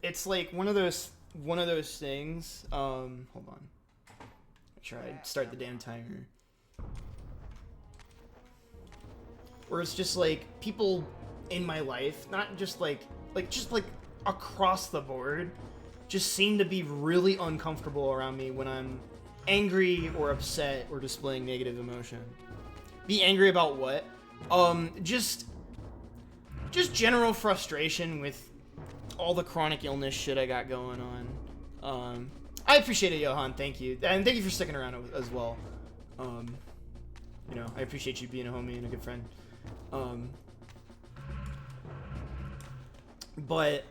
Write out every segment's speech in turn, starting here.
It's like one of those things. Hold on. Make sure I start the damn timer. Where it's just like people in my life, not just like across the board, just seem to be really uncomfortable around me when I'm angry or upset or displaying negative emotion. Be angry about what? Just general frustration with all the chronic illness shit I got going on. I appreciate it, Johan. Thank you, and thank you for sticking around as well. You know, I appreciate you being a homie and a good friend. But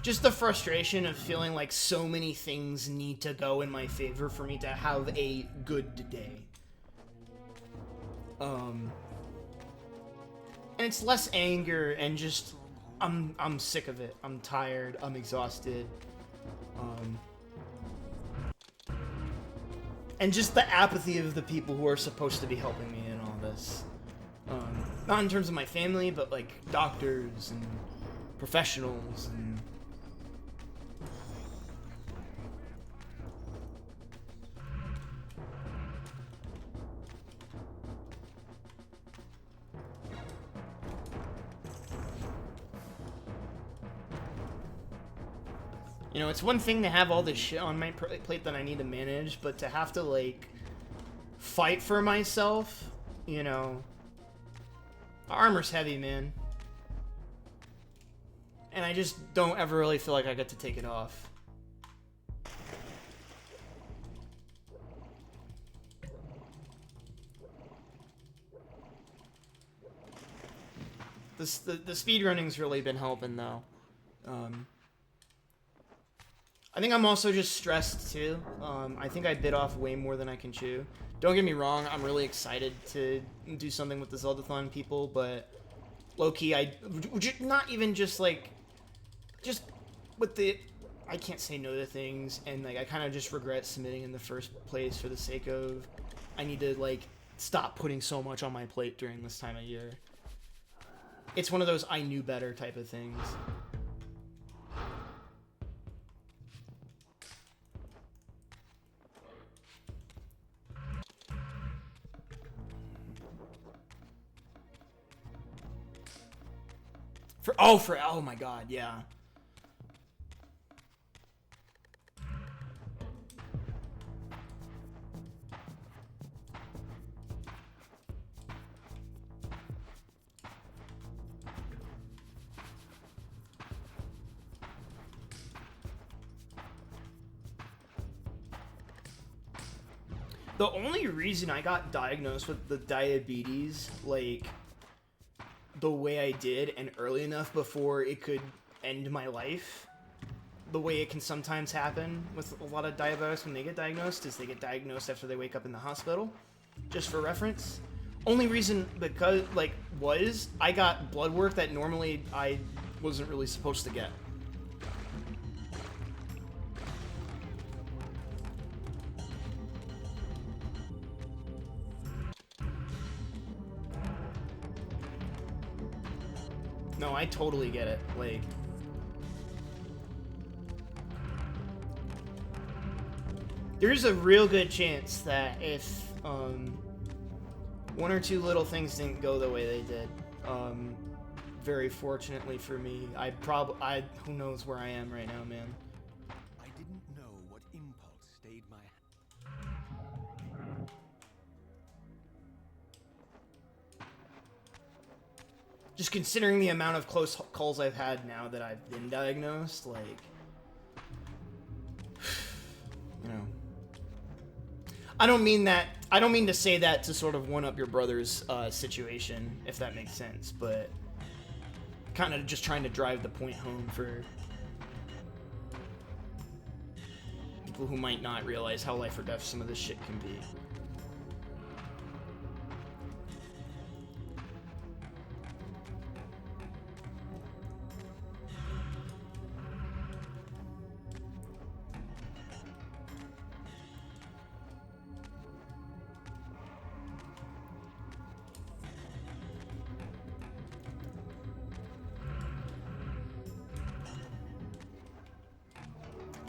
just the frustration of feeling like so many things need to go in my favor for me to have a good day. And it's less anger and just I'm sick of it. I'm tired. I'm exhausted. And just the apathy of the people who are supposed to be helping me in all this. Not in terms of my family, but like doctors and professionals and... You know, it's one thing to have all this shit on my plate that I need to manage, but to have to, like, fight for myself, you know... The armor's heavy, man. And I just don't ever really feel like I get to take it off. The speedrunning's really been helping, though. I think I'm also just stressed, too. I think I bit off way more than I can chew. Don't get me wrong, I'm really excited to do something with the Zeldathon people, but low-key, not even just, like, just with the... I can't say no to things, and, like, I kind of just regret submitting in the first place for the sake of... I need to, like, stop putting so much on my plate during this time of year. It's one of those I knew better type of things. Oh my god, yeah. The only reason I got diagnosed with the diabetes, like, the way I did and early enough before it could end my life, the way it can sometimes happen with a lot of diabetics when they get diagnosed, is they get diagnosed after they wake up in the hospital, just for reference. Only reason because, like, was I got blood work that normally I wasn't really supposed to get. No, I totally get it. Like, there's a real good chance that if one or two little things didn't go the way they did, very fortunately for me, who knows where I am right now, man. I didn't know what impulse stayed my hand. Just considering the amount of close calls I've had now that I've been diagnosed, like, you know, I don't mean to say that to sort of one-up your brother's situation, if that makes sense, but kind of just trying to drive the point home for people who might not realize how life or death some of this shit can be.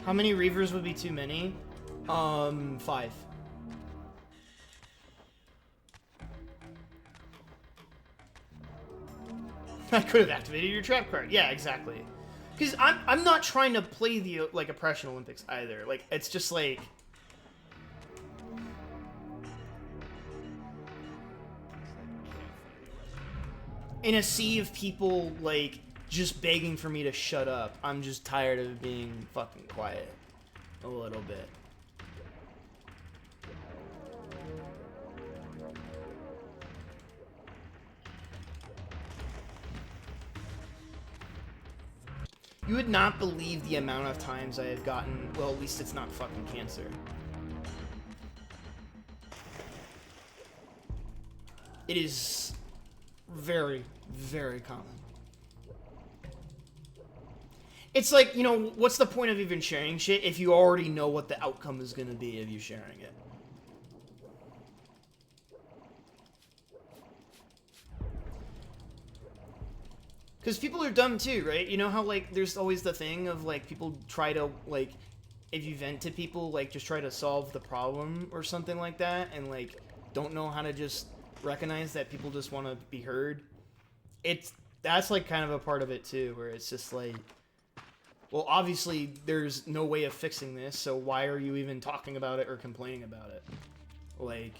How many Reavers would be too many? 5. I could have activated your trap card. Yeah, exactly. Because I'm not trying to play the like Oppression Olympics either. Like it's just like in a sea of people like just begging for me to shut up. I'm just tired of being fucking quiet a little bit. You would not believe the amount of times I have gotten, well, at least it's not fucking cancer. It is very, very common. It's like, you know, what's the point of even sharing shit if you already know what the outcome is going to be of you sharing it? Because people are dumb too, right? You know how, like, there's always the thing of, like, people try to, like, if you vent to people, like, just try to solve the problem or something like that, and, like, don't know how to just recognize that people just want to be heard. That's, like, kind of a part of it too, where it's just, like, well, obviously, there's no way of fixing this, so why are you even talking about it or complaining about it? Like,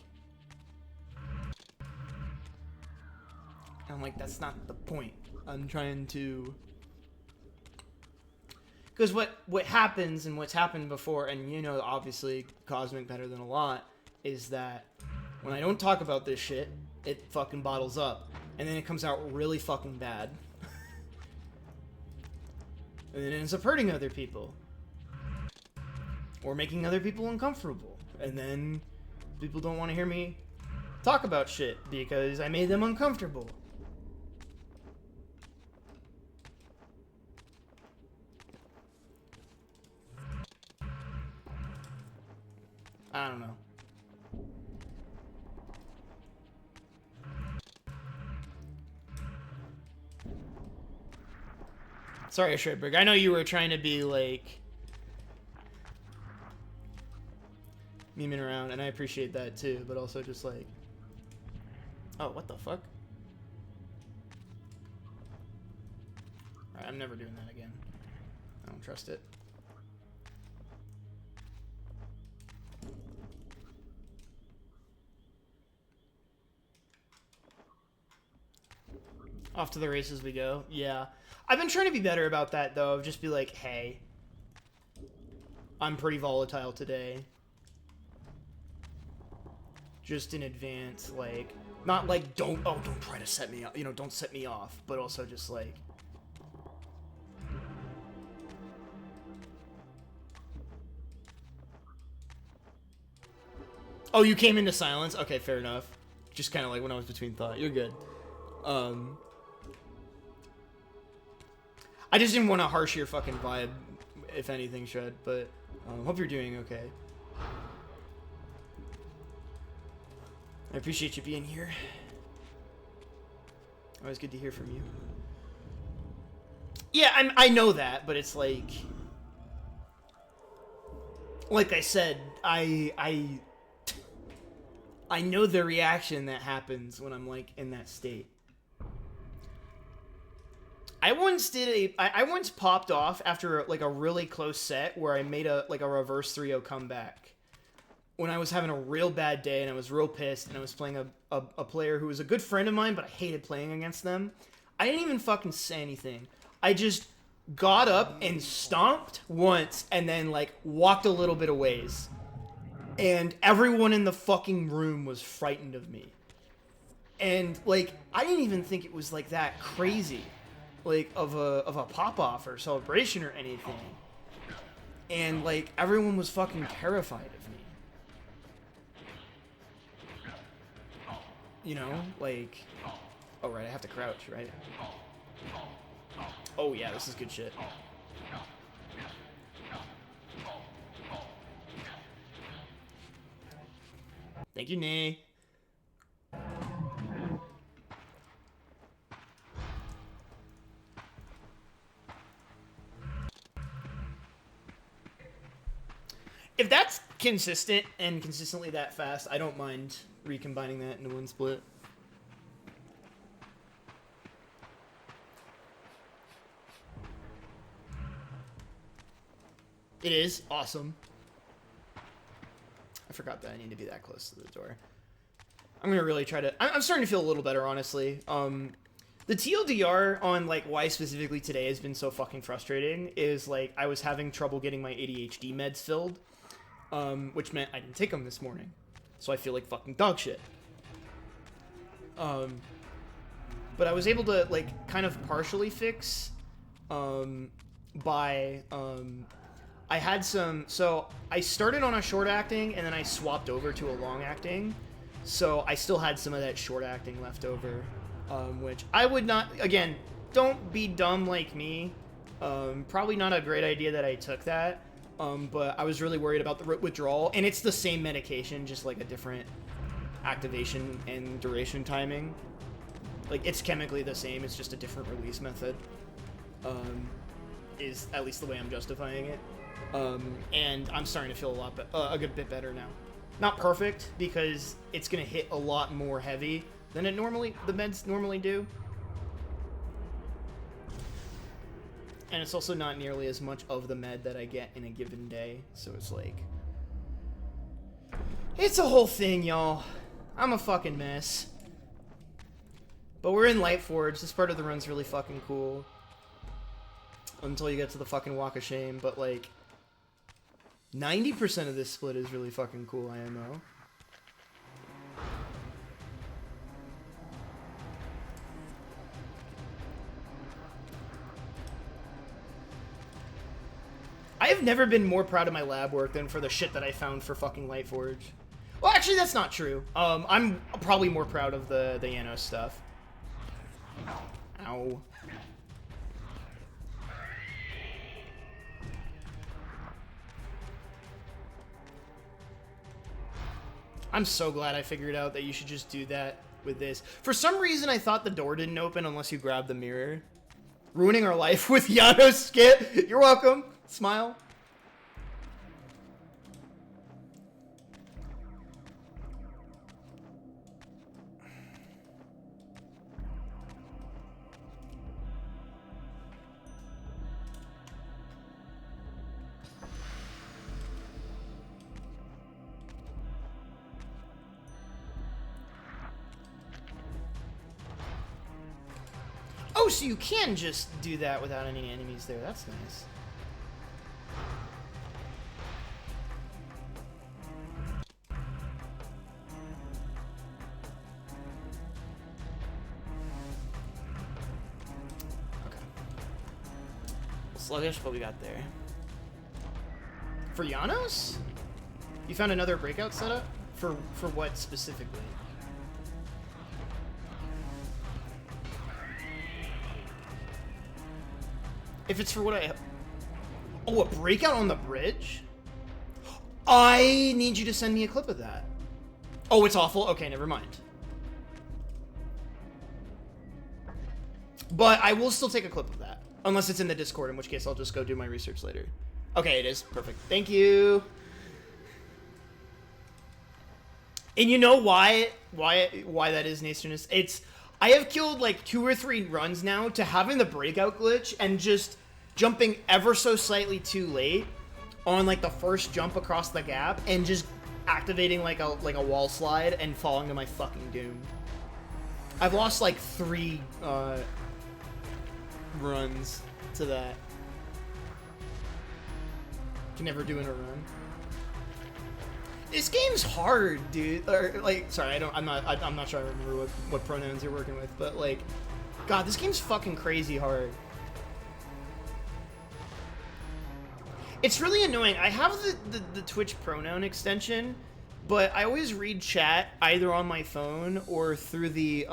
I'm like, that's not the point. I'm trying to... Because what happens, and what's happened before, and you know, obviously, Cosmic better than a lot, is that when I don't talk about this shit, it fucking bottles up. And then it comes out really fucking bad. And then it ends up hurting other people. Or making other people uncomfortable. And then people don't want to hear me talk about shit because I made them uncomfortable. I don't know. Sorry, Shredberg. I know you were trying to be, like, memeing around, and I appreciate that, too, but also just, like... Oh, what the fuck? Alright, I'm never doing that again. I don't trust it. Off to the races we go. Yeah. I've been trying to be better about that, though. Just be like, hey, I'm pretty volatile today. Just in advance, like, not like, don't try to set me up, you know, don't set me off, but also just like, oh, you came into silence? Okay, fair enough. Just kind of like when I was between thought. You're good. I just didn't want to harsh your fucking vibe, if anything, Shred, but hope you're doing okay. I appreciate you being here. Always good to hear from you. Yeah, I know that, but it's like I said, I know the reaction that happens when I'm like in that state. I once popped off after like a really close set where I made a reverse 3-0 comeback when I was having a real bad day and I was real pissed and I was playing a player who was a good friend of mine, but I hated playing against them. I didn't even fucking say anything. I just got up and stomped once and then like walked a little bit of ways. And everyone in the fucking room was frightened of me. And like I didn't even think it was like that crazy. Like of a pop-off or celebration or anything. And like everyone was fucking terrified of me. You know, like, oh right, I have to crouch, right? Oh yeah, this is good shit. Thank you, Nay. If that's consistent and consistently that fast, I don't mind recombining that into one split. It is awesome. I forgot that I need to be that close to the door. I'm gonna really try to. I'm starting to feel a little better, honestly. The TLDR on like why specifically today has been so fucking frustrating is like I was having trouble getting my ADHD meds filled, which meant I didn't take them this morning, so I feel like fucking dog shit. But I was able to like kind of partially fix by I had some. So I started on a short acting and then I swapped over to a long acting, so I still had some of that short acting left over. Which I would not, again, don't be dumb like me. Probably not a great idea that I took that. But I was really worried about the withdrawal, and it's the same medication, just like a different activation and duration timing. Like, it's chemically the same, it's just a different release method. Is at least the way I'm justifying it. And I'm starting to feel a good bit better now. Not perfect, because it's gonna hit a lot more heavy than the meds normally do. And it's also not nearly as much of the med that I get in a given day, so it's like... It's a whole thing, y'all. I'm a fucking mess. But we're in Lightforge. This part of the run's really fucking cool. Until you get to the fucking Walk of Shame, but like... 90% of this split is really fucking cool, IMO. I have never been more proud of my lab work than for the shit that I found for fucking Lightforge. Well, actually, that's not true. I'm probably more proud of the Yanos stuff. Ow. I'm so glad I figured out that you should just do that with this. For some reason, I thought the door didn't open unless you grabbed the mirror. Ruining our life with Yano's skit. You're welcome. Smile. Oh, so you can just do that without any enemies there. That's nice. Okay. Sluggish, what we got there? For Janos? You found another breakout setup? For what specifically? If it's for what I... Oh, a breakout on the bridge? I need you to send me a clip of that. Oh, it's awful? Okay, never mind. But I will still take a clip of that. Unless it's in the Discord, in which case I'll just go do my research later. Okay, it is. Perfect. Thank you. And you know why that is, Nastiness? It's... I have killed like 2 or 3 runs now to having the breakout glitch and just jumping ever so slightly too late on like the first jump across the gap and just activating like a wall slide and falling to my fucking doom. I've lost like 3 runs to that. Can never do in a run. This game's hard, dude. Or like, sorry, I'm not sure I remember what pronouns you're working with, but like, God, this game's fucking crazy hard. It's really annoying. I have the Twitch pronoun extension, but I always read chat either on my phone or through the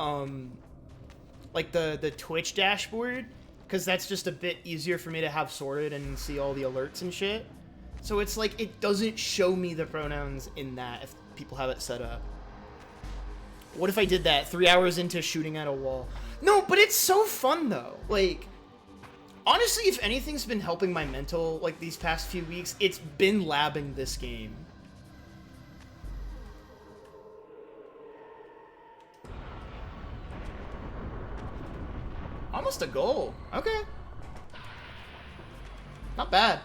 like the Twitch dashboard, because that's just a bit easier for me to have sorted and see all the alerts and shit. So it's like, it doesn't show me the pronouns in that if people have it set up. What if I did that 3 hours into shooting at a wall? No, but it's so fun though. Like, Honestly, if anything's been helping my mental, like, these past few weeks, it's been labbing this game. Almost a goal. Okay. Not bad.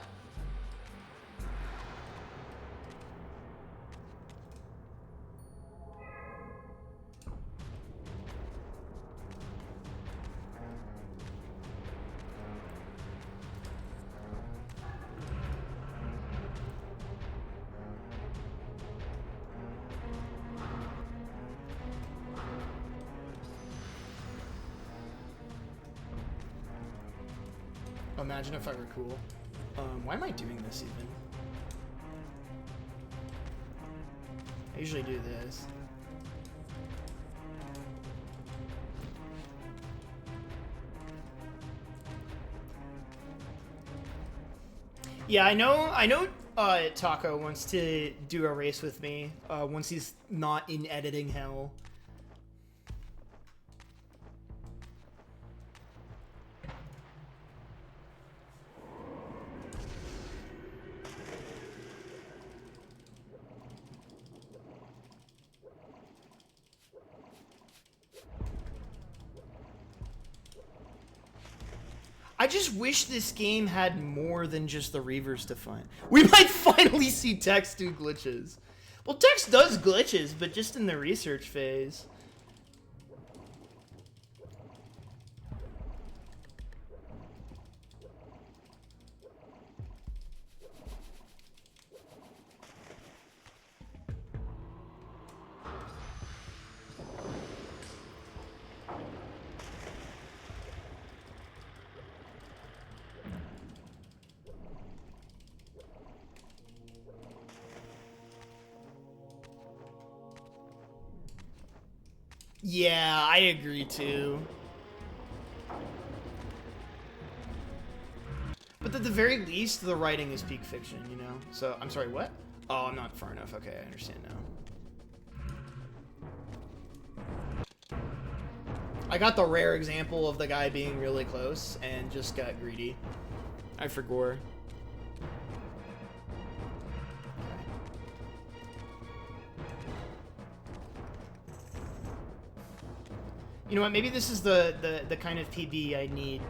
Imagine if I were cool. Why am I doing this even? I usually do this. Yeah, I know, Taco wants to do a race with me, once he's not in editing hell. I just wish this game had more than just the Reavers to find. We might finally see Tex do glitches. Well, Tex does glitches, but just in the research phase. Yeah, I agree too. But at the very least, the writing is peak fiction, you know? So, I'm sorry, what? Oh, I'm not far enough. Okay, I understand now. I got the rare example of the guy being really close and just got greedy. I forgot. You know what, maybe this is the kind of PB I need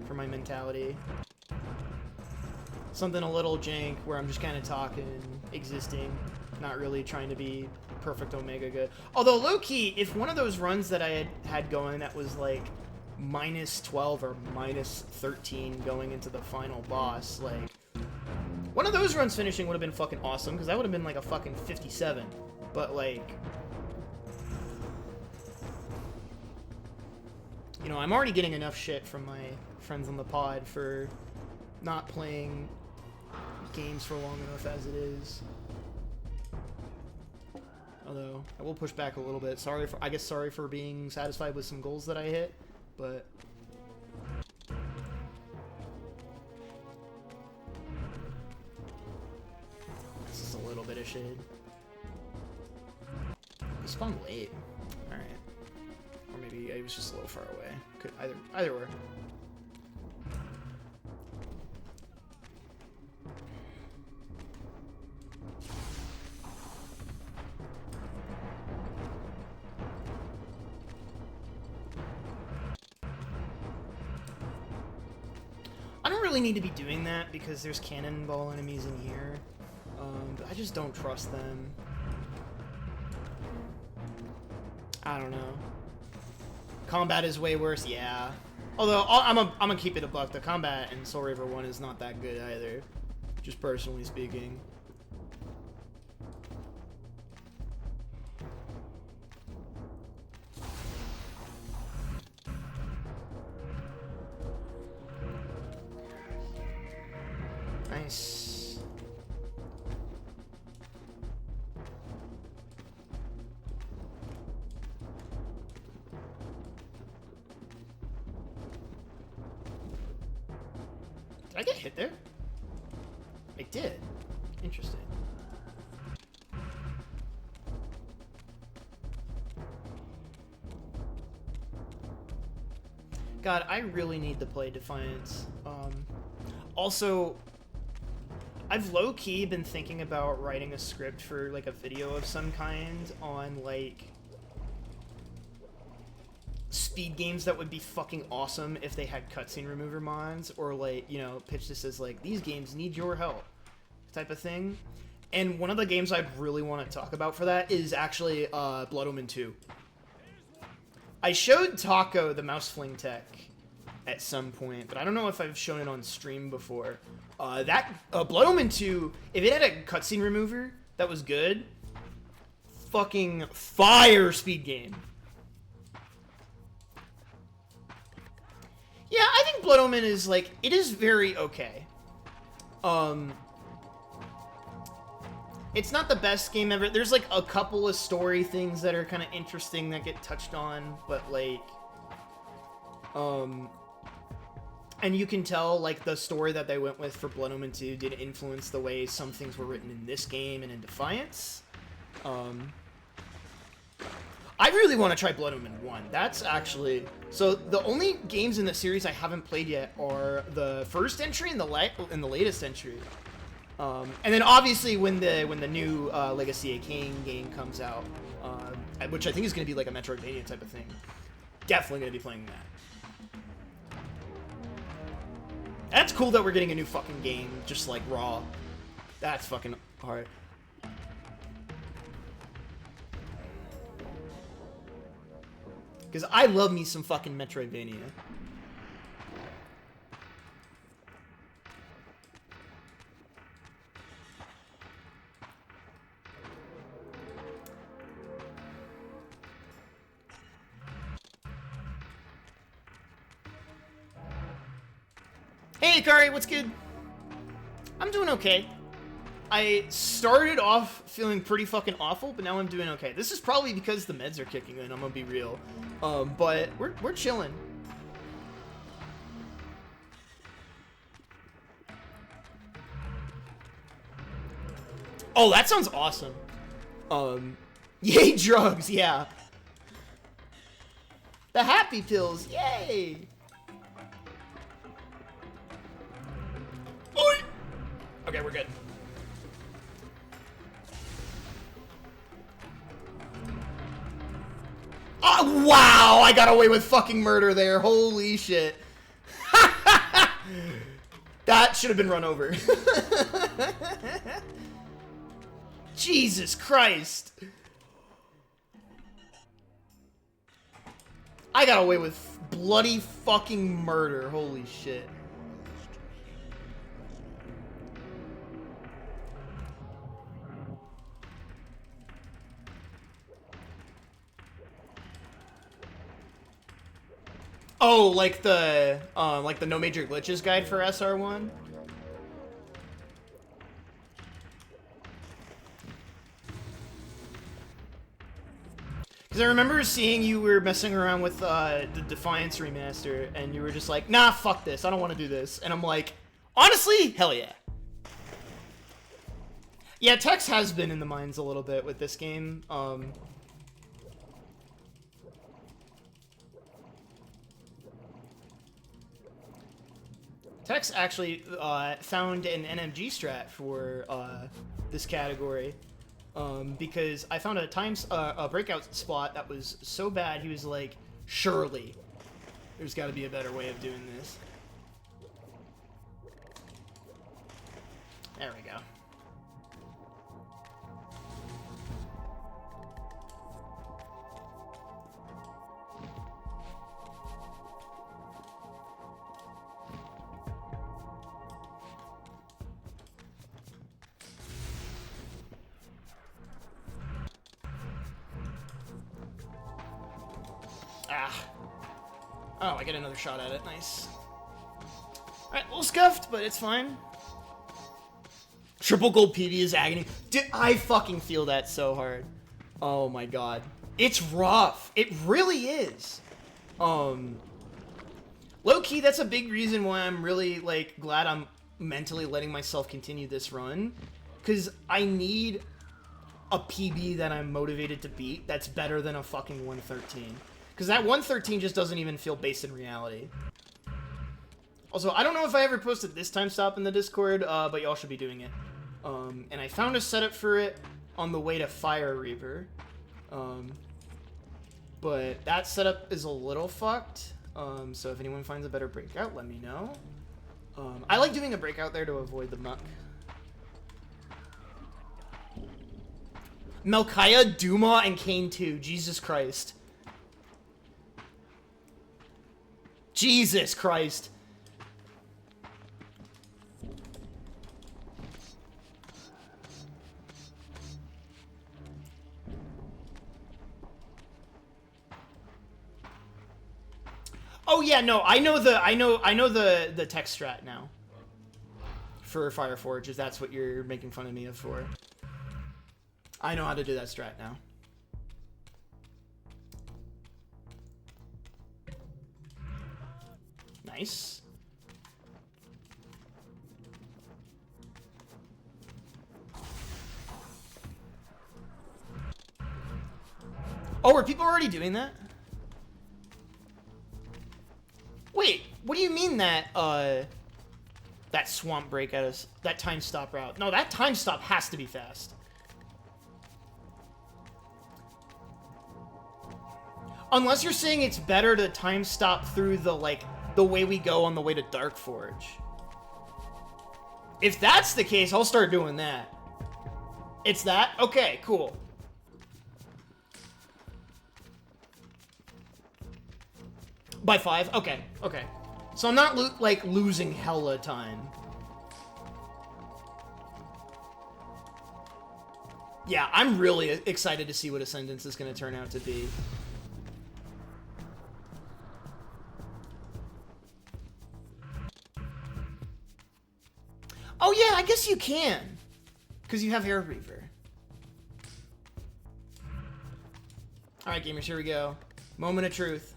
for my mentality. Something a little jank where I'm just kind of talking, existing, not really trying to be perfect Omega good. Although, low-key, if one of those runs that I had going that was like -12 or -13 going into the final boss, like, one of those runs finishing would have been fucking awesome, because that would have been like a fucking 57. But, like, you know, I'm already getting enough shit from my friends on the pod for not playing games for long enough as it is. Although, I will push back a little bit. Sorry for being satisfied with some goals that I hit, but this is a little bit of shade. He spawned late. Alright. Or maybe I was just a little far away. Could either way. I don't really need to be doing that because there's cannonball enemies in here. But I just don't trust them. I don't know. Combat is way worse, yeah. Although, I'm gonna keep it a buck. The combat in Soul Reaver 1 is not that good either. Just personally speaking. Nice. Did I get hit there? I did. Interesting. God, I really need to play Defiance. Also, I've low-key been thinking about writing a script for, like, a video of some kind on, like, speed games that would be fucking awesome if they had cutscene remover mods, or, like, you know, pitch this as, like, these games need your help type of thing. And one of the games I'd really want to talk about for that is actually Blood Omen 2. I showed Taco the mouse fling tech at some point, but I don't know if I've shown it on stream before. Blood Omen 2, if it had a cutscene remover that was good, fucking fire speed game. Yeah, I think Blood Omen is, like, it is very okay. It's not the best game ever. There's, like, a couple of story things that are kind of interesting that get touched on, but, like, and you can tell, like, the story that they went with for Blood Omen 2 did influence the way some things were written in this game and in Defiance. I really want to try Blood Omen 1. That's actually... So, the only games in the series I haven't played yet are the first entry and the latest entry. And then, obviously, when the new Legacy of Kain game comes out, which I think is going to be like a Metroidvania type of thing, definitely going to be playing that. That's cool that we're getting a new fucking game, just like Raw. That's fucking hard. Because I love me some fucking Metroidvania. Hey, Akari, what's good? I'm doing okay. I started off feeling pretty fucking awful, but now I'm doing okay. This is probably because the meds are kicking in, I'm gonna be real. But we're chilling. Oh, that sounds awesome. Yay, drugs, yeah. The happy pills, yay! Oi! Okay, we're good. Oh, wow! I got away with fucking murder there. Holy shit. That should have been run over. Jesus Christ. I got away with bloody fucking murder. Holy shit. Oh, like the no major glitches guide for SR1? Because I remember seeing you were messing around with the Defiance remaster, and you were just like, nah, fuck this, I don't want to do this. And I'm like, honestly, hell yeah. Yeah, Tex has been in the mines a little bit with this game. Tex actually found an NMG strat for this category because I found a breakout spot that was so bad he was like, surely there's got to be a better way of doing this. There we go. Oh, I get another shot at it. Nice. Alright, a little scuffed, but it's fine. Triple gold PB is agony. Dude, I fucking feel that so hard. Oh my god. It's rough. It really is. Low-key, that's a big reason why I'm really, like, glad I'm mentally letting myself continue this run. Because I need a PB that I'm motivated to beat that's better than a fucking 113. Because that 113 just doesn't even feel based in reality. Also, I don't know if I ever posted this time stop in the Discord, but y'all should be doing it. And I found a setup for it on the way to Fire Reaver. But that setup is a little fucked. So if anyone finds a better breakout, let me know. I like doing a breakout there to avoid the muck. Melchiah, Duma, and Kane 2. Jesus Christ. Jesus Christ. Oh yeah, no, I know the tech strat now. For Fireforge, if that's what you're making fun of me of for. I know how to do that strat now. Nice. Oh, are people already doing that? Wait, what do you mean that that swamp break at us, that time stop route? No, that time stop has to be fast. Unless you're saying it's better to time stop through the, like, the way we go on the way to Darkforge. If that's the case, I'll start doing that. It's that? Okay, cool. By 5? Okay, okay. So I'm not, like, losing hella time. Yeah, I'm really excited to see what Ascendance is going to turn out to be. Oh yeah, I guess you can. Because you have Air Reaver. Alright, gamers, here we go. Moment of truth.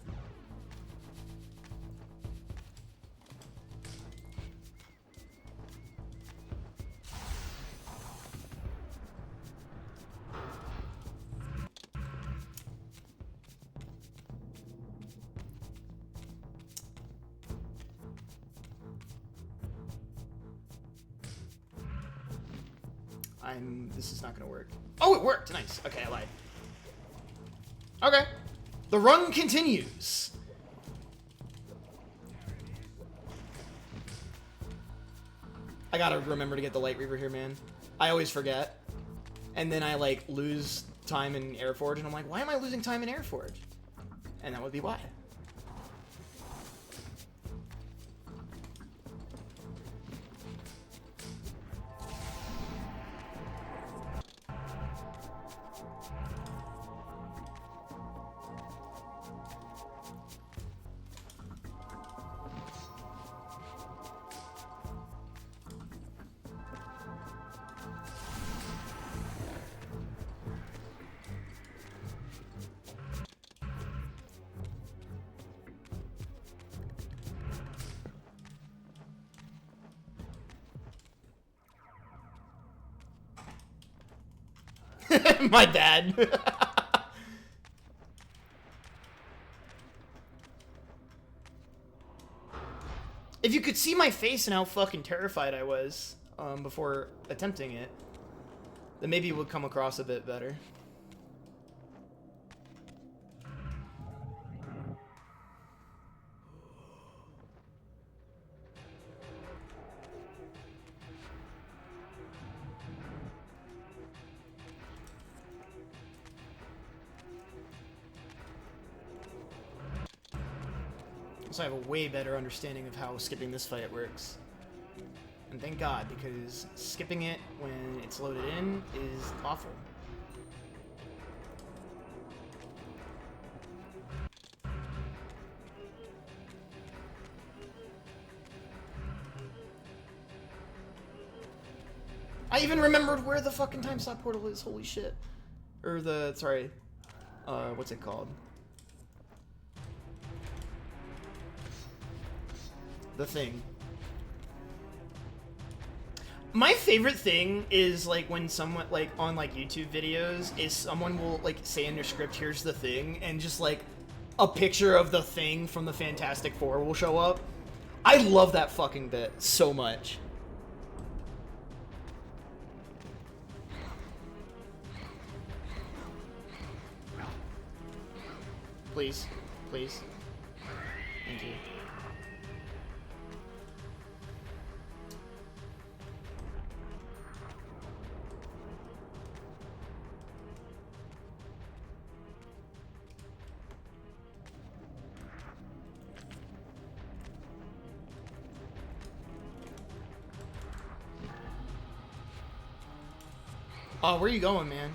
This is not gonna work. Oh, it worked! Nice. Okay, I lied. Okay. The run continues. I gotta remember to get the Light Reaver here, man. I always forget. And then I, like, lose time in Airforge, and I'm like, why am I losing time in Airforge? And that would be why. My bad. If you could see my face and how fucking terrified I was before attempting it, then maybe it would come across a bit better. So I have a way better understanding of how skipping this fight works. And thank God, because skipping it when it's loaded in is awful. I even remembered where the fucking time stop portal is, holy shit. Or the, sorry, what's it called? The thing. My favorite thing is, like, when someone, like, on, like, YouTube videos, is someone will, like, say in their script, here's the thing, and just, like, a picture of the Thing from the Fantastic Four will show up. I love that fucking bit so much. Please. Please. Thank you. Oh, where are you going, man?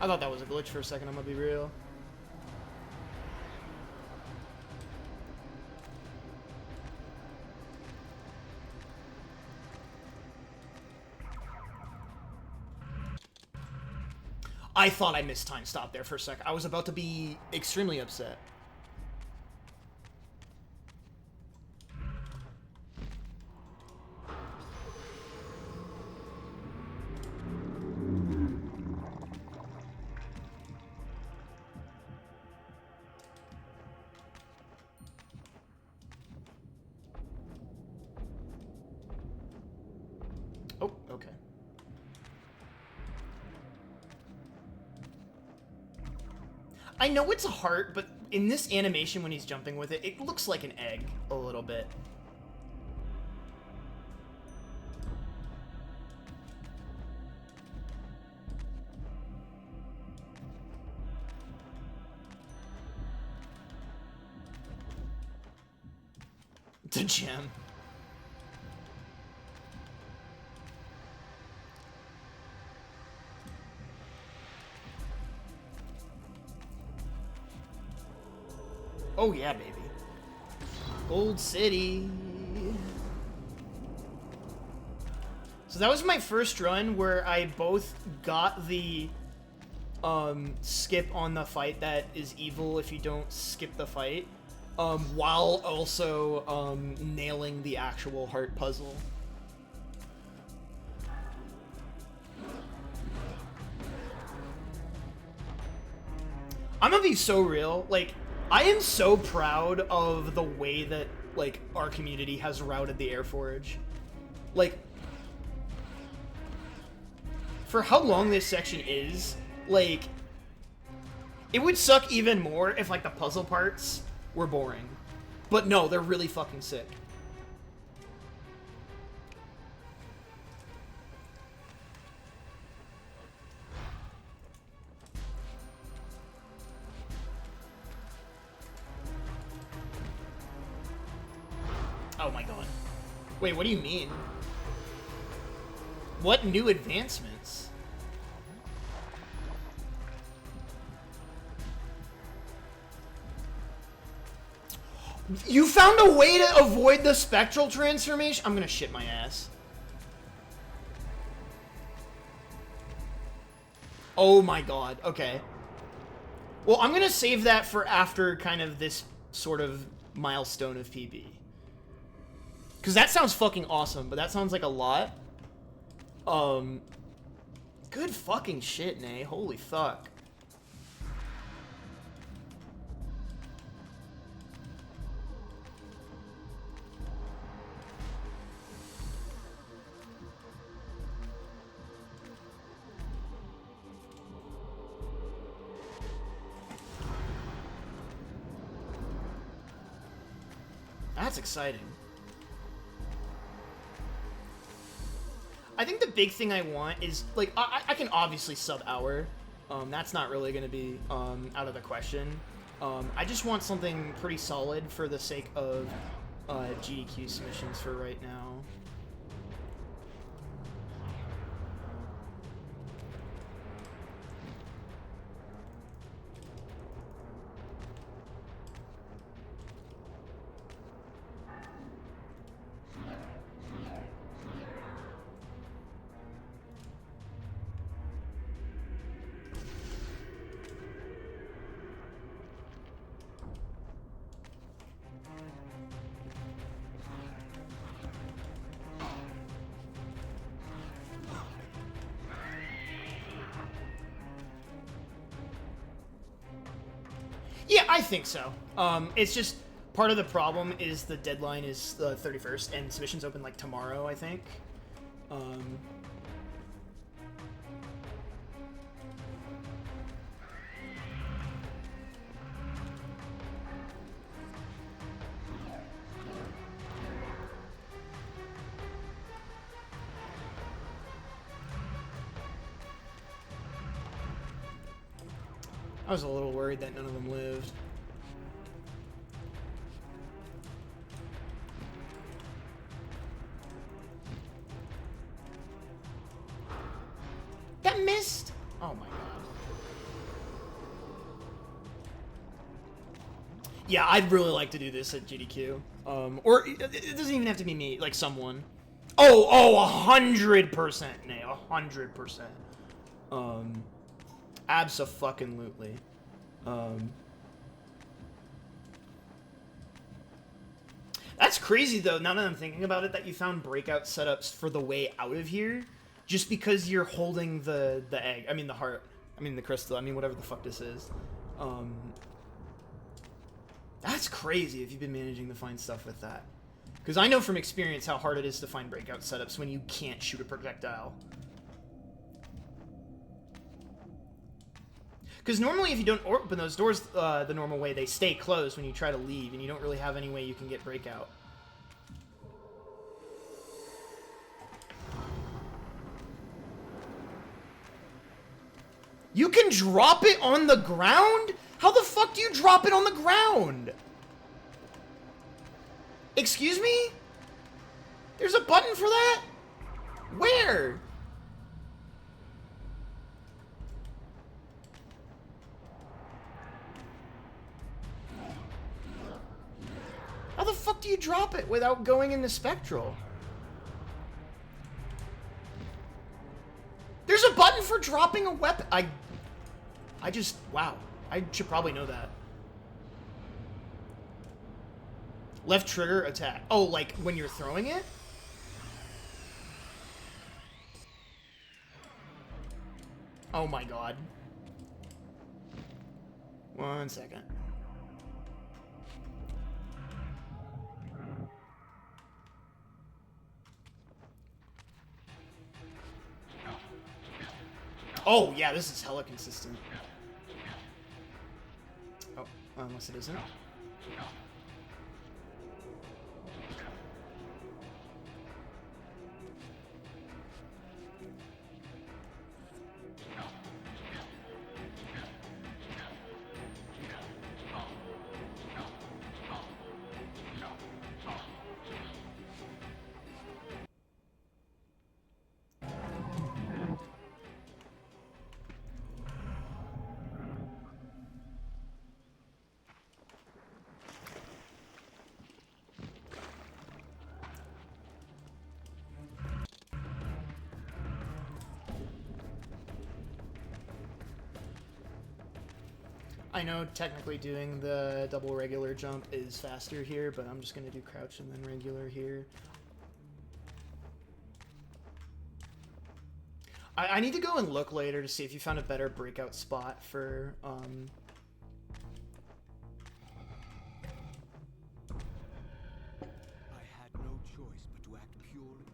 I thought that was a glitch for a second, I'm gonna be real. I thought I missed time stop there for a second. I was about to be extremely upset. Oh, okay. I know it's a heart, but in this animation when he's jumping with it, it looks like an egg a little bit. It's a gem. Oh yeah, baby. Gold City. So that was my first run where I both got the skip on the fight that is evil if you don't skip the fight, while also nailing the actual heart puzzle. I'm gonna be so real, like, I am so proud of the way that, like, our community has routed the Airforge. Like, for how long this section is, like, it would suck even more if, like, the puzzle parts were boring. But no, they're really fucking sick. Oh my god. Wait, what do you mean? What new advancements? You found a way to avoid the spectral transformation? I'm gonna shit my ass. Oh my god, okay. Well, I'm gonna save that for after kind of this sort of milestone of PB. Because that sounds fucking awesome, but that sounds like a lot. Good fucking shit, Nay. Holy fuck. That's exciting. I think the big thing I want is, like, I can obviously sub-hour. That's not really going to be out of the question. I just want something pretty solid for the sake of GDQ submissions for right now. Yeah, I think so. It's just part of the problem is the deadline is the 31st, and submissions open like tomorrow, I think. I was a little worried that none of them lived. That missed! Oh my god. Yeah, I'd really like to do this at GDQ. Or it doesn't even have to be me, like someone. Oh, 100%, Nay, 100%. Abso-fucking-lutely. That's crazy, though, now that I'm thinking about it, that you found breakout setups for the way out of here, just because you're holding the egg. I mean, the heart. I mean, the crystal. I mean, whatever the fuck this is. That's crazy if you've been managing to find stuff with that. Because I know from experience how hard it is to find breakout setups when you can't shoot a projectile. Because normally if you don't open those doors the normal way, they stay closed when you try to leave, and you don't really have any way you can get breakout. You can drop it on the ground? How the fuck do you drop it on the ground? Excuse me? There's a button for that? Where? How the fuck do you drop it without going into Spectral? There's a button for dropping a weapon. I just, wow. I should probably know that. Left trigger attack. Oh, like when you're throwing it? Oh my god. 1 second. Oh, yeah, this is hella consistent. Oh, unless it isn't. I know technically doing the double regular jump is faster here, but I'm just going to do crouch and then regular here. I need to go and look later to see if you found a better breakout spot for... I had no choice but to act purely.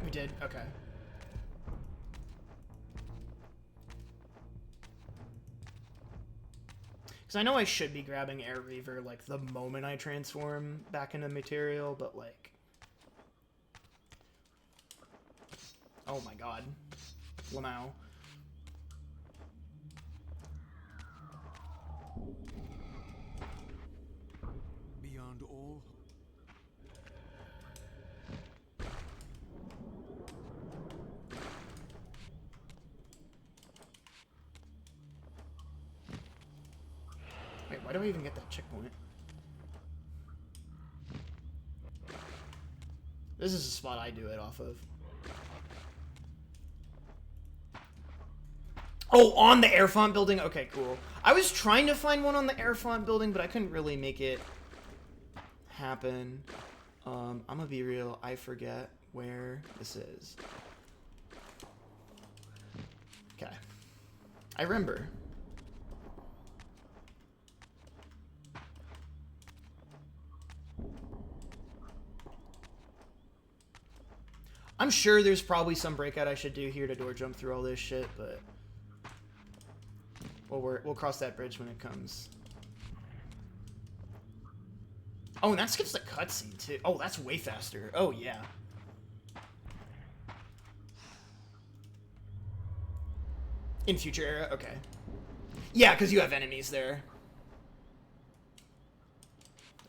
We did? Okay. Because I know I should be grabbing Air Reaver, like, the moment I transform back into material, but, like... Oh my god. Lamau. Beyond all. Wait, why do I even get that checkpoint? This is a spot I do it off of. Oh, on the Airfont building? Okay, cool. I was trying to find one on the Airfont building, but I couldn't really make it happen. I'm gonna be real, I forget where this is. I remember. I'm sure there's probably some breakout I should do here to door jump through all this shit, but we'll cross that bridge when it comes. Oh, and that skips the cutscene too. Oh, that's way faster. Oh yeah. In future era, okay. Yeah, because you have enemies there.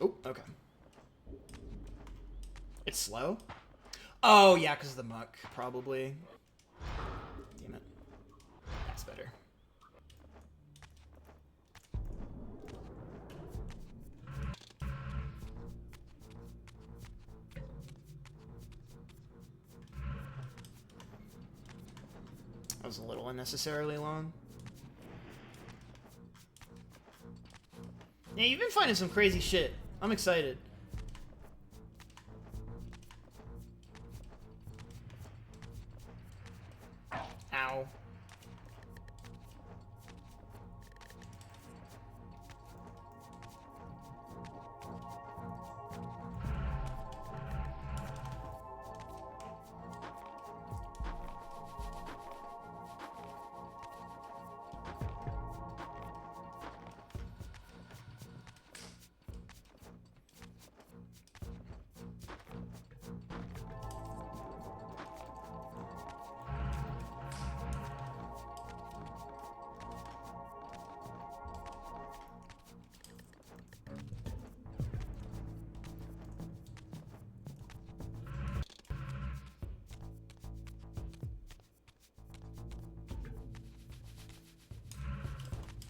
Oh, okay. It's slow? Oh, yeah, because of the muck, probably. Damn it. That's better. That was a little unnecessarily long. Yeah, you've been finding some crazy shit. I'm excited. Ow.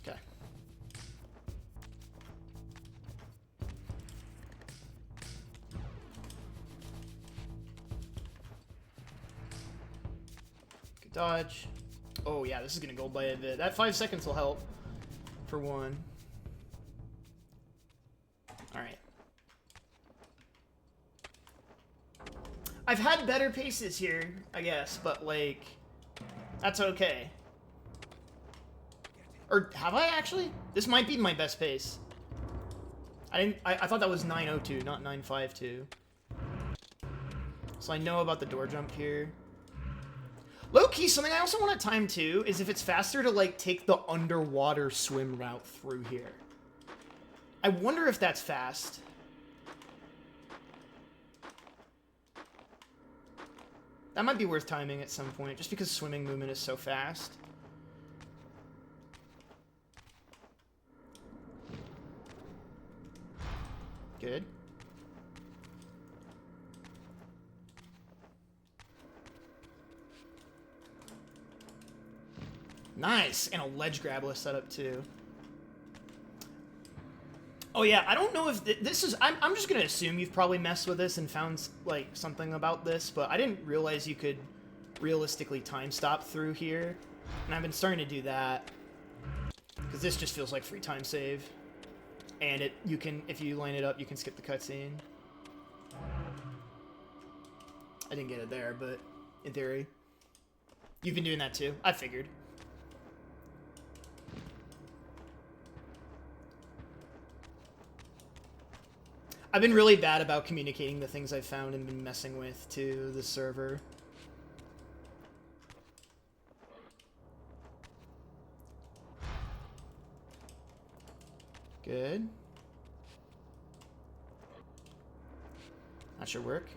Okay. Good dodge. Oh yeah, this is gonna go by a bit. That 5 seconds will help, for one. Alright. I've had better paces here, I guess, but like, that's okay. Or have I actually? This might be my best pace. I thought that was 902, not 952. So I know about the door jump here. Low-key, something I also want to time too is if it's faster to like take the underwater swim route through here. I wonder if that's fast. That might be worth timing at some point, just because swimming movement is so fast. Good. Nice! And a ledge grab setup too. Oh yeah, I don't know if this is... I'm just gonna assume you've probably messed with this and found, like, something about this, but I didn't realize you could realistically time stop through here. And I've been starting to do that. Because this just feels like free time save. And you can, if you line it up, you can skip the cutscene. I didn't get it there, but in theory. You've been doing that too. I figured. I've been really bad about communicating the things I've found and been messing with to the server. Good. That should work.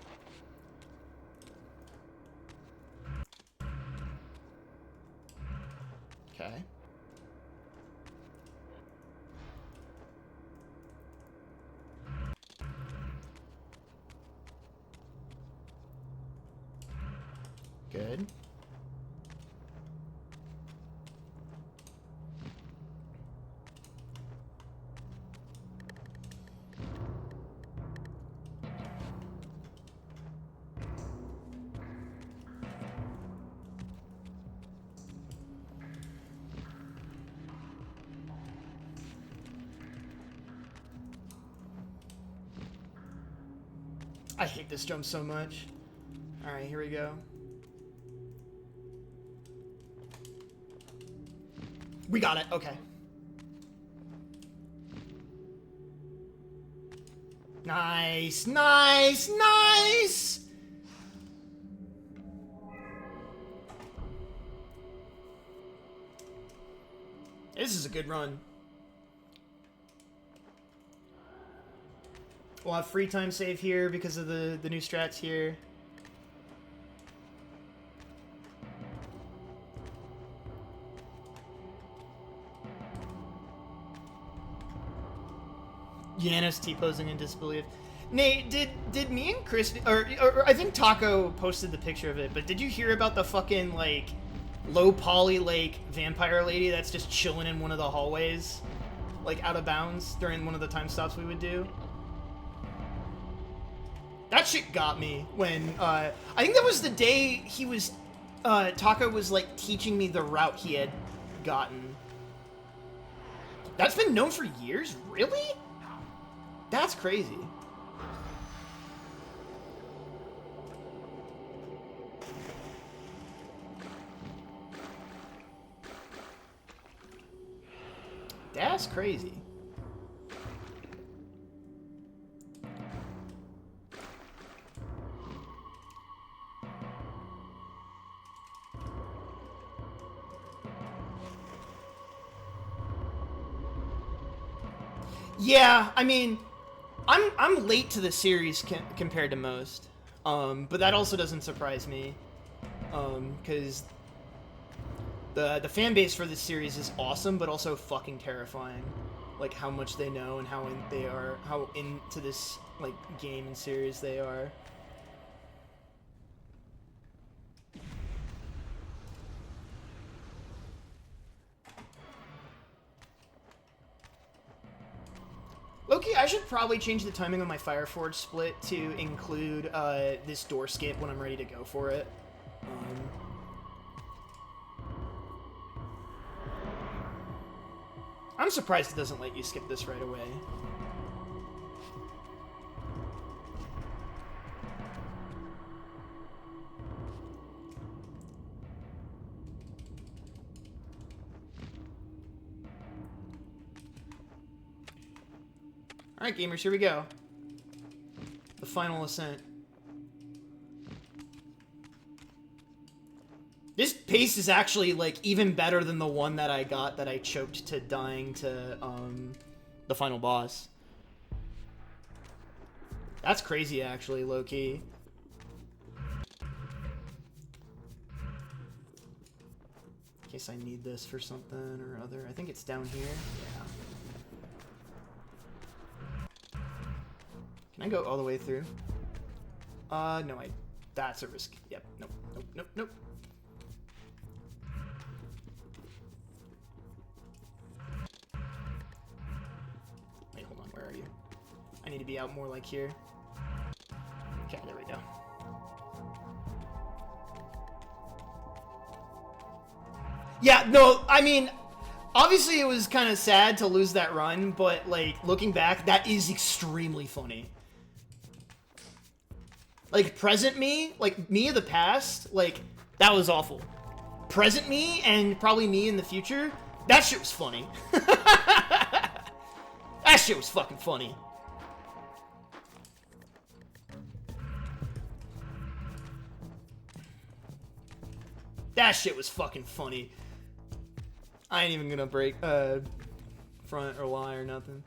Okay. Good. I hate this jump so much. Alright, here we go. We got it. Okay. Nice, nice, nice! This is a good run. We'll have free time save here because of the new strats here. Yanis T-posing in disbelief. Nate, did me and Chris, or I think Taco posted the picture of it, but did you hear about the fucking, like, low poly, like, vampire lady that's just chilling in one of the hallways? Like, out of bounds during one of the time stops we would do? That shit got me when, I think that was the day he was, Taco was, like, teaching me the route he had gotten. That's been known for years? Really? That's crazy. That's crazy. Yeah, I mean, I'm late to the series compared to most, but that also doesn't surprise me, because the fan base for this series is awesome, but also fucking terrifying, like how much they know and how into this like game and series they are. Loki, I should probably change the timing of my Fireforge split to include this door skip when I'm ready to go for it. I'm surprised it doesn't let you skip this right away. Alright, gamers, here we go. The final ascent. This pace is actually, like, even better than the one that I got that I choked to dying to, the final boss. That's crazy, actually, low-key. In case I need this for something or other. I think it's down here. Yeah. Can I go all the way through? No, that's a risk. Yep, nope, nope, nope, nope. Wait, hold on, where are you? I need to be out more like here. Okay, there we go. Yeah, no, I mean, obviously it was kind of sad to lose that run, but, like, looking back, that is extremely funny. Like, present me, like, me of the past, like, that was awful. Present me, and probably me in the future, that shit was funny. That shit was fucking funny. That shit was fucking funny. I ain't even gonna break, front or lie or nothing.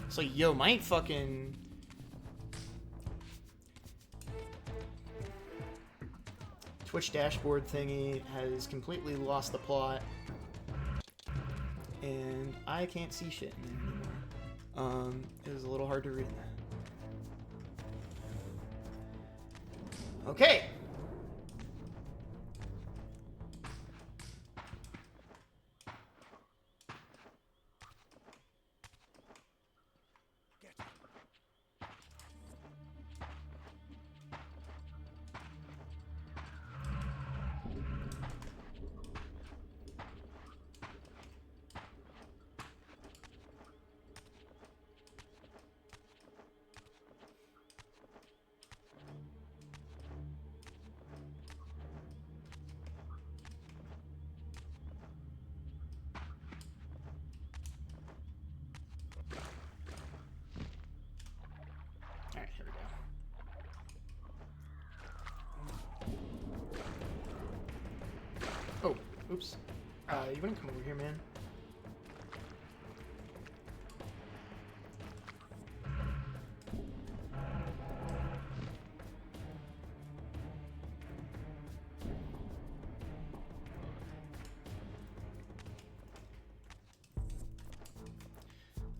So, yo, my fucking... Twitch dashboard thingy has completely lost the plot. And I can't see shit in there anymore. It was a little hard to read. Okay. Oops. You wanna come over here, man?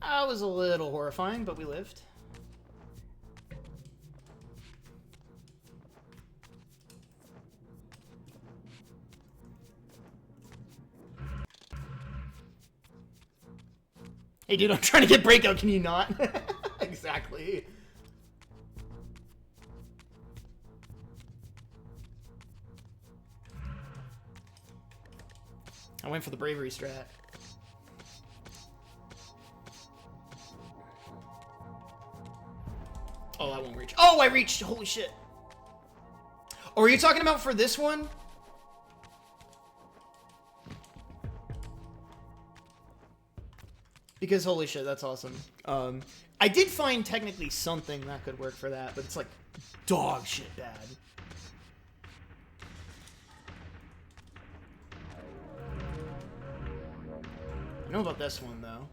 That was a little horrifying, but we lived. Hey dude, I'm trying to get breakout, can you not? Exactly. I went for the bravery strat. Oh, I won't reach. Oh, I reached! Holy shit. Oh, are you talking about for this one? Because holy shit, that's awesome. I did find technically something that could work for that, but it's like dog shit bad. I know about this one though.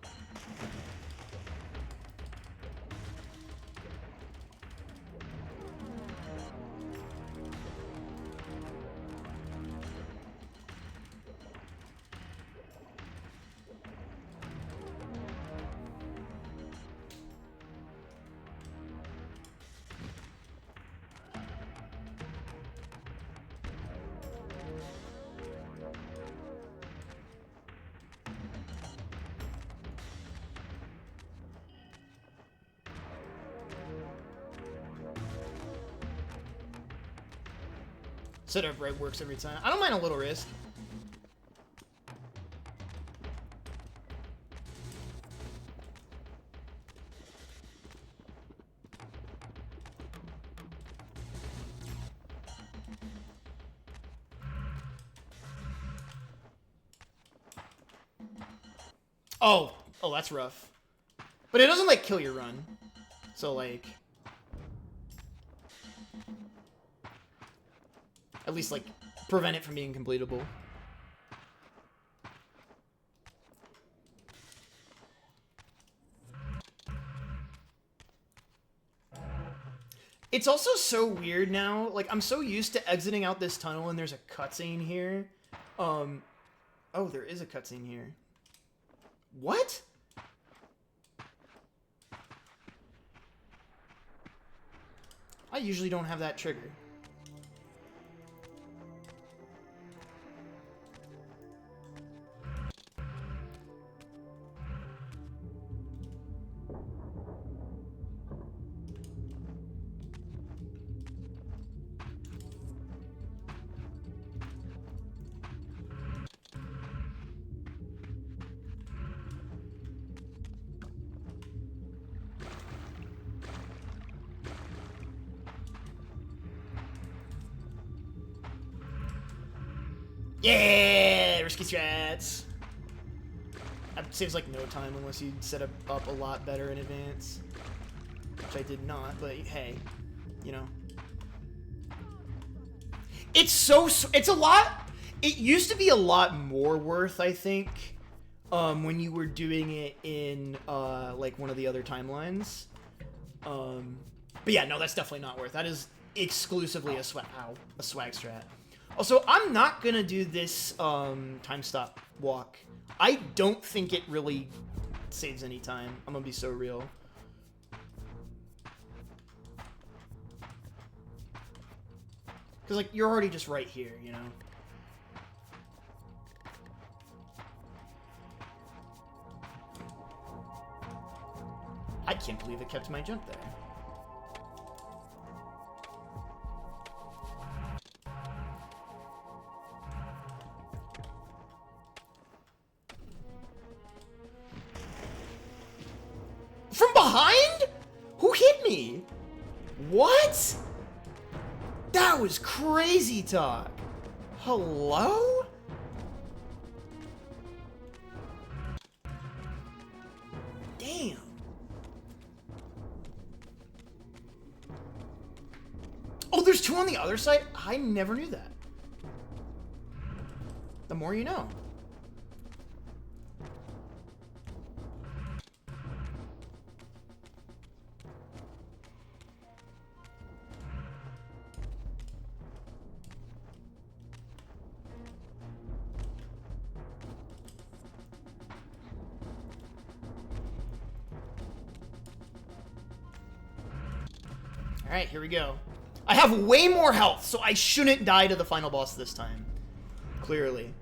Setup right works every time. I don't mind a little risk. Oh, that's rough. But it doesn't like kill your run. So like at least, like, prevent it from being completable. It's also so weird now. Like, I'm so used to exiting out this tunnel and there's a cutscene here. Oh, there is a cutscene here. What? I usually don't have that trigger. Yeah, risky strats. That saves like no time unless you set it up a lot better in advance, which I did not. But hey, you know, it's a lot. It used to be a lot more worth, I think, when you were doing it in like one of the other timelines. But yeah, no, that's definitely not worth. That is exclusively a swag strat. Also, I'm not gonna do this time stop walk. I don't think it really saves any time. I'm gonna be so real. Because, like, you're already just right here, you know? I can't believe it kept my jump there. From behind? Who hit me? What? That was crazy talk. Hello? Damn. Oh, there's two on the other side? I never knew that. The more you know. Alright, here we go. I have way more health, so I shouldn't die to the final boss this time. Clearly.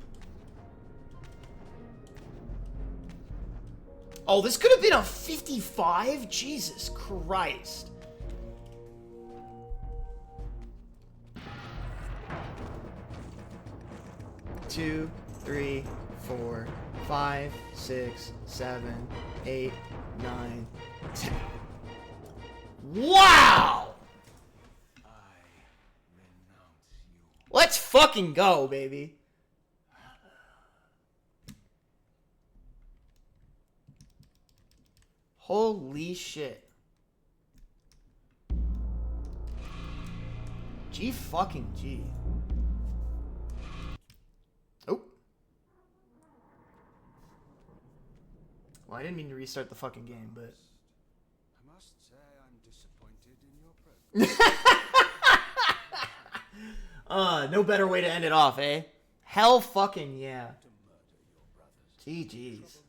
Oh, this could have been a 55? Jesus Christ. Two, three, 4, 5, 6, 7, 8, 9, 10. Wow! Let's fucking go, baby. Holy shit. G fucking G. Oh. Well, I didn't mean to restart the fucking game, but... I must say I'm disappointed in your progress. No better way to end it off, eh? Hell fucking yeah. GG's.